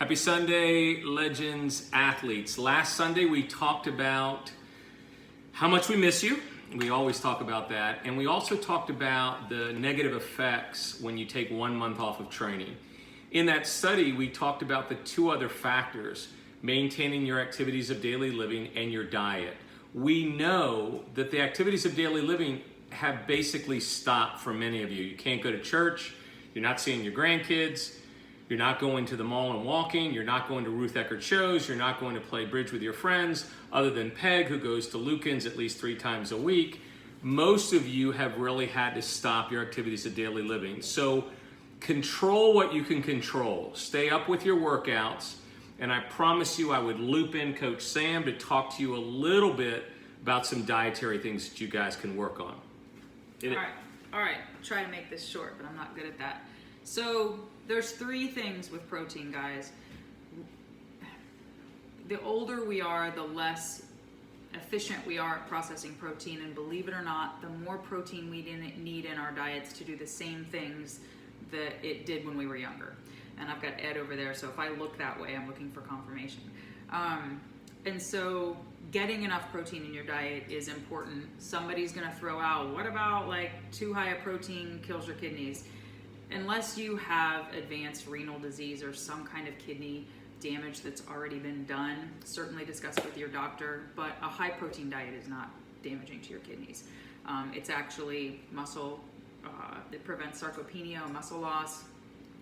Happy Sunday, Legends athletes. Last Sunday we talked about how much we miss you. We always talk about that. And we also talked about the negative effects when you take 1 month off of training. In that study, we talked about the two other factors, maintaining your activities of daily living and your diet. We know that the activities of daily living have basically stopped for many of you. You can't go to church, you're not seeing your grandkids, you're not going to the mall and walking, you're not going to Ruth Eckerd shows, you're not going to play bridge with your friends, other than Peg, who goes to Lucan's at least 3 times a week. Most of you have really had to stop your activities of daily living. So control what you can control. Stay up with your workouts, and I promise you I would loop in Coach Sam to talk to you a little bit about some dietary things that you guys can work on. All right. Try to make this short, but I'm not good at that. So there's 3 things with protein, guys. The older we are, the less efficient we are at processing protein, and believe it or not, the more protein we need in our diets to do the same things that it did when we were younger. And I've got Ed over there, so if I look that way, I'm looking for confirmation. And so getting enough protein in your diet is important. Somebody's gonna throw out, what about like too high a protein kills your kidneys? Unless you have advanced renal disease or some kind of kidney damage that's already been done, certainly discuss it with your doctor, but a high protein diet is not damaging to your kidneys. It's actually muscle, it prevents sarcopenia, muscle loss.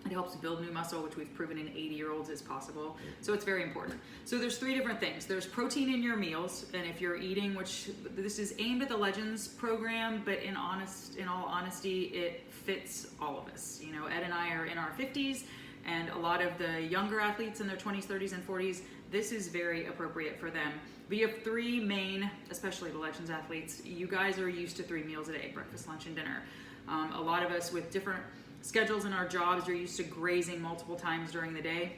It helps build new muscle, which we've proven in 80-year-olds is possible. So it's very important. So there's 3 different things. There's protein in your meals, and if you're eating, which this is aimed at the Legends program, but in all honesty, it fits all of us. You know, Ed and I are in our 50s, and a lot of the younger athletes in their 20s, 30s, and 40s, this is very appropriate for them. We have 3 main, especially the Legends athletes, you guys are used to 3 meals a day, breakfast, lunch, and dinner. A lot of us with different schedules in our jobs are used to grazing multiple times during the day,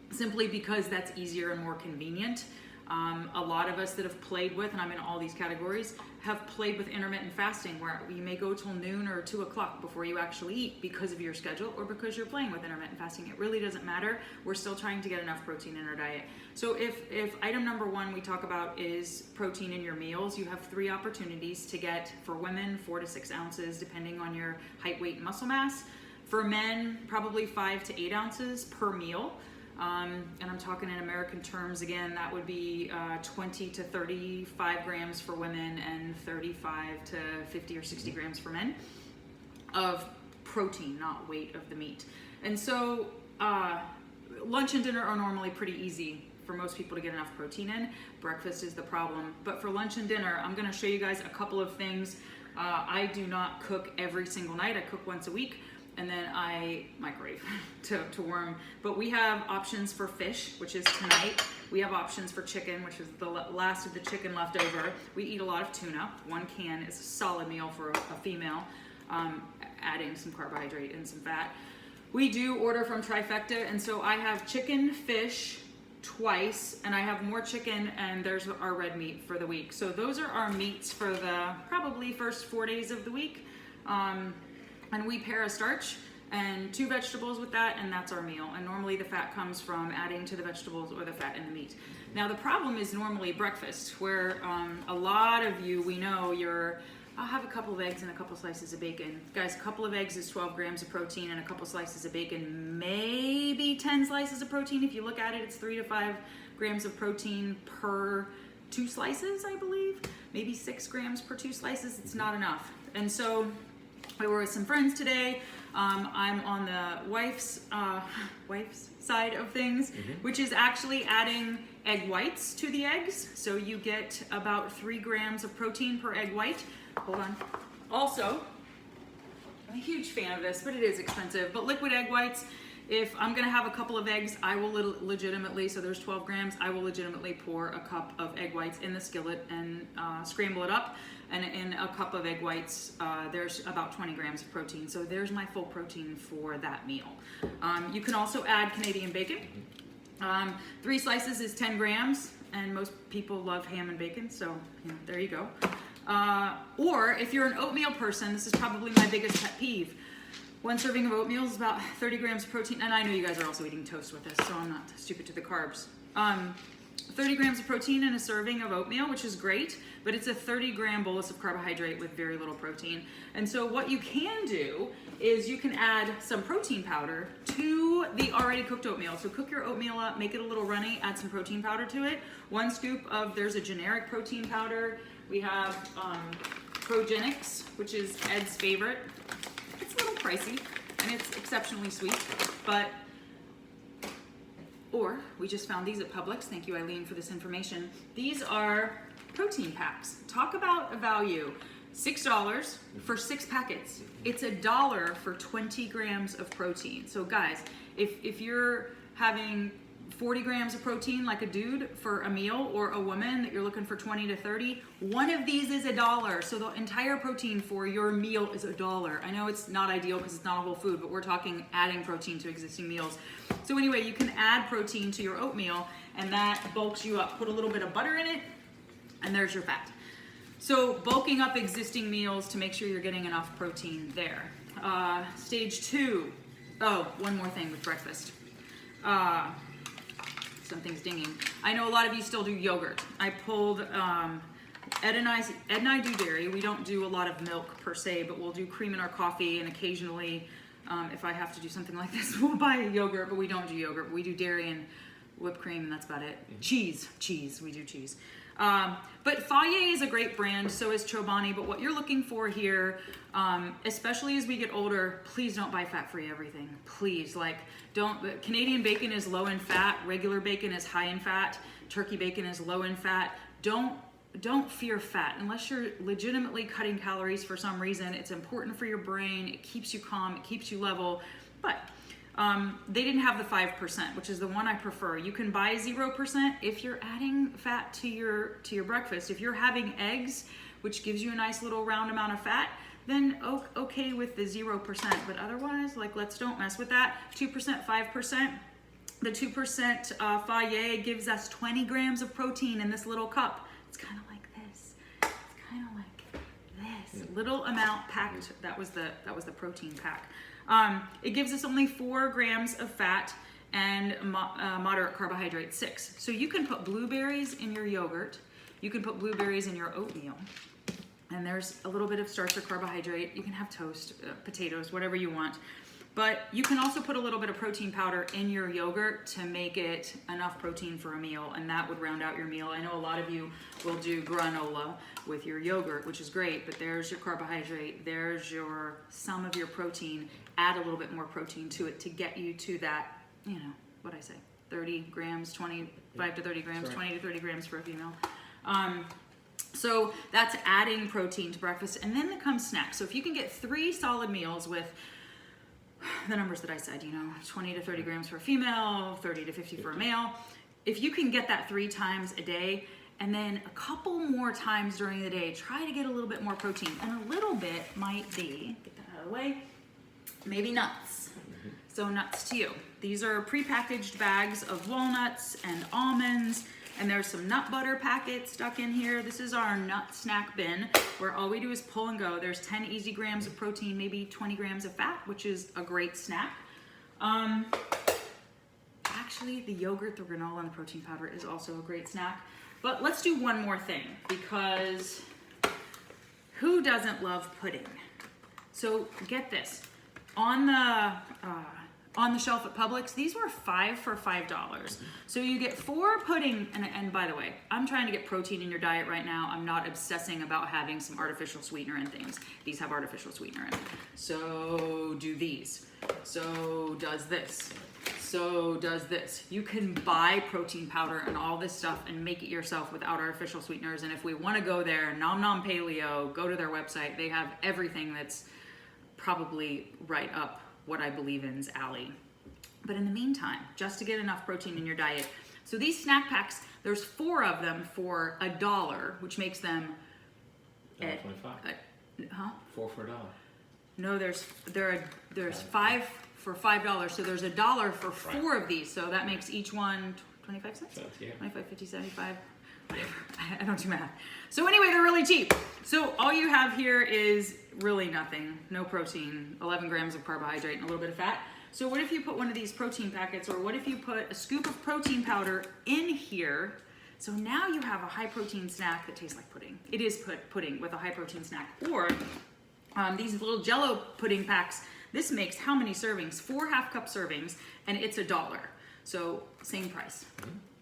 simply because that's easier and more convenient. A lot of us that have played with, and I'm in all these categories, have played with intermittent fasting, where you may go till noon or 2 o'clock before you actually eat because of your schedule or because you're playing with intermittent fasting. It really doesn't matter. We're still trying to get enough protein in our diet. So if item number 1 we talk about is protein in your meals, you have 3 opportunities to get, for women, 4 to 6 ounces, depending on your height, weight, and muscle mass. For men, probably 5 to 8 ounces per meal. And I'm talking in American terms again, that would be 20 to 35 grams for women and 35 to 50 or 60 grams for men of protein, not weight of the meat. And so lunch and dinner are normally pretty easy for most people to get enough protein in. Breakfast is the problem. But for lunch and dinner, I'm gonna show you guys a couple of things. I do not cook every single night. I cook once a week, and then I microwave to warm. But we have options for fish, which is tonight. We have options for chicken, which is the last of the chicken left over. We eat a lot of tuna. 1 can is a solid meal for a female, adding some carbohydrate and some fat. We do order from Trifecta, and so I have chicken, fish, twice, and I have more chicken, and there's our red meat for the week. So those are our meats for the probably first 4 days of the week. And we pair a starch and 2 vegetables with that, and that's our meal. And normally the fat comes from adding to the vegetables or the fat in the meat. Now the problem is normally breakfast, where a lot of you, we know I'll have a couple of eggs and a couple slices of bacon. Guys, a couple of eggs is 12 grams of protein, and a couple slices of bacon, maybe 10 slices of protein. If you look at it, it's 3 to 5 grams of protein per 2 slices, I believe. Maybe 6 grams per 2 slices. It's not enough. And so I were with some friends today. I'm on the wife's side of things, which is actually adding egg whites to the eggs. So you get about 3 grams of protein per egg white. Hold on. Also, I'm a huge fan of this, but it is expensive. But liquid egg whites, if I'm gonna have a couple of eggs, I will legitimately, so there's 12 grams, I will legitimately pour a cup of egg whites in the skillet and scramble it up. And in a cup of egg whites, there's about 20 grams of protein. So there's my full protein for that meal. You can also add Canadian bacon. 3 slices is 10 grams, and most people love ham and bacon, so there you go. Or if you're an oatmeal person, this is probably my biggest pet peeve. 1 serving of oatmeal is about 30 grams of protein. And I know you guys are also eating toast with this, so I'm not stupid to the carbs. 30 grams of protein in a serving of oatmeal, which is great, but it's a 30-gram bolus of carbohydrate with very little protein. And so what you can do is you can add some protein powder to the already cooked oatmeal. So cook your oatmeal up, make it a little runny, add some protein powder to it. 1 scoop of, there's a generic protein powder. We have Progenics, which is Ed's favorite. It's a little pricey and it's exceptionally sweet, but or we just found these at Publix. Thank you, Eileen, for this information. These are protein packs. Talk about a value. $6 for 6 packets. It's $1 for 20 grams of protein. So guys, if you're having 40 grams of protein like a dude for a meal, or a woman that you're looking for 20 to 30, one of these is $1. So the entire protein for your meal is $1. I know it's not ideal because it's not a whole food, but we're talking adding protein to existing meals. So anyway, you can add protein to your oatmeal and that bulks you up. Put a little bit of butter in it and there's your fat. So bulking up existing meals to make sure you're getting enough protein there. Stage 2. Oh, one more thing with breakfast. Something's dinging. I know a lot of you still do yogurt. I pulled, Ed and I do dairy. We don't do a lot of milk per se, but we'll do cream in our coffee, and occasionally, if I have to do something like this, we'll buy a yogurt, but we don't do yogurt. We do dairy and whipped cream, and that's about it. Cheese, we do cheese. But Fage is a great brand, so is Chobani, but what you're looking for here, especially as we get older, please don't buy fat-free everything. Please, Canadian bacon is low in fat, regular bacon is high in fat, turkey bacon is low in fat. Don't fear fat unless you're legitimately cutting calories for some reason. It's important for your brain, it keeps you calm, it keeps you level, but they didn't have the 5%, which is the one I prefer. You can buy 0% if you're adding fat to your breakfast. If you're having eggs, which gives you a nice little round amount of fat, then okay with the 0%. But otherwise, let's don't mess with that. 2%, 5%. The 2% Fage gives us 20 grams of protein in this little cup. It's kind of like this. It's kind of like this. Little amount packed. That was the protein pack. It gives us only 4 grams of fat and moderate carbohydrate, 6. So you can put blueberries in your yogurt. You can put blueberries in your oatmeal. And there's a little bit of starch or carbohydrate. You can have toast, potatoes, whatever you want. But you can also put a little bit of protein powder in your yogurt to make it enough protein for a meal, and that would round out your meal. I know a lot of you will do granola with your yogurt, which is great, but there's your carbohydrate, there's some of your protein. Add a little bit more protein to it to get you to that, what'd I say, 30 grams, 25 to 30 grams, right. 20 to 30 grams for a female. So that's adding protein to breakfast, and then comes snacks. So if you can get 3 solid meals with the numbers that I said, 20 to 30 grams for a female, 30 to 50 for a male. If you can get that 3 times a day, and then a couple more times during the day, try to get a little bit more protein. And a little bit might be, get that out of the way, maybe nuts. So nuts to you. These are prepackaged bags of walnuts and almonds, and there's some nut butter packets stuck in here. This is our nut snack bin, where all we do is pull and go. There's 10 easy grams of protein, maybe 20 grams of fat, which is a great snack. Actually, the yogurt, the granola, and the protein powder is also a great snack. But let's do one more thing, because who doesn't love pudding? So get this. On the shelf at Publix, these were 5 for $5. So you get 4 pudding, and by the way, I'm trying to get protein in your diet right now. I'm not obsessing about having some artificial sweetener and things. These have artificial sweetener in it. So do these. So does this. So does this. You can buy protein powder and all this stuff and make it yourself without artificial sweeteners. And if we want to go there, Nom Nom Paleo, go to their website. They have everything that's probably right up what I believe in's alley. But in the meantime, just to get enough protein in your diet, so these snack packs, there's 4 of them for $1, which makes them $1.25. 4 for $1. No, there's 5 for $5, so there's $1 for 4 of these. So that makes each one 25 cents. Yeah. 25, 50, 75. I don't do math. So anyway, they're really cheap. So all you have here is really nothing. No protein, 11 grams of carbohydrate, and a little bit of fat. So what if you put one of these protein packets, or what if you put a scoop of protein powder in here? So now you have a high protein snack that tastes like pudding. It is pudding with a high protein snack. Or these little Jell-O pudding packs. This makes how many servings? 4 half-cup servings, and it's $1. So same price.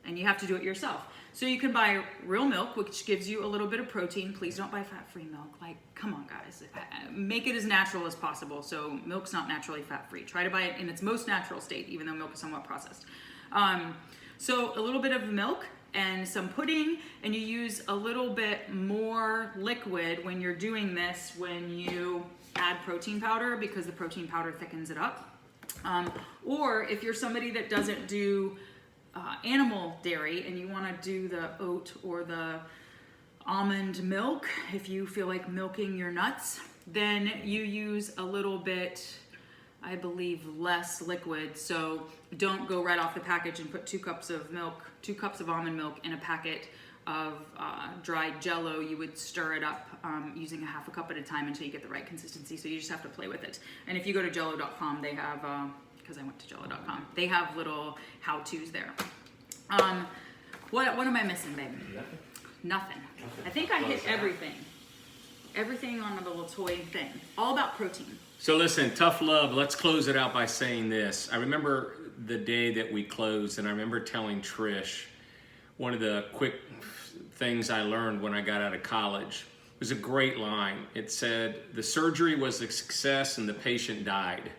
And you have to do it yourself. So you can buy real milk, which gives you a little bit of protein. Please don't buy fat-free milk. Like, come on, guys. Make it as natural as possible. So milk's not naturally fat-free. Try to buy it in its most natural state, even though milk is somewhat processed. So a little bit of milk and some pudding, and you use a little bit more liquid when you're doing this when you add protein powder, because the protein powder thickens it up. Or if you're somebody that doesn't do animal dairy and you want to do the oat or the almond milk, if you feel like milking your nuts, then you use a little bit, I believe, less liquid. So don't go right off the package and put 2 cups of milk, 2 cups of almond milk in a packet of dried Jell-O. You would stir it up using a half a cup at a time until you get the right consistency. So you just have to play with it. And if you go to jello.com, they have, because I went to jello.com, they have little how-tos there. What am I missing, babe? Nothing. I think I hit everything. Everything on the little toy thing. All about protein. So listen, tough love. Let's close it out by saying this. I remember the day that we closed, and I remember telling Trish, one of the quick things I learned when I got out of college was a great line. It said, the surgery was a success and the patient died.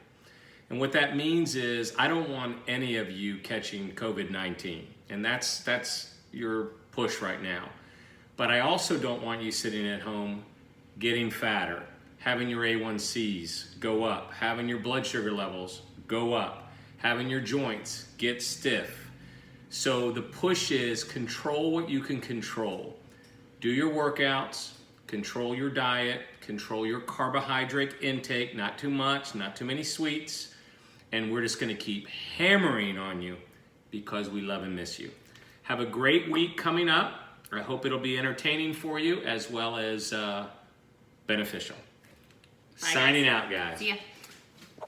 And what that means is I don't want any of you catching COVID-19. And that's your push right now. But I also don't want you sitting at home getting fatter, having your A1Cs go up, having your blood sugar levels go up, having your joints get stiff. So the push is control what you can control. Do your workouts, control your diet, control your carbohydrate intake, not too much, not too many sweets, and we're just gonna keep hammering on you because we love and miss you. Have a great week coming up. I hope it'll be entertaining for you as well as beneficial. Bye, Signing guys. out, guys. See ya.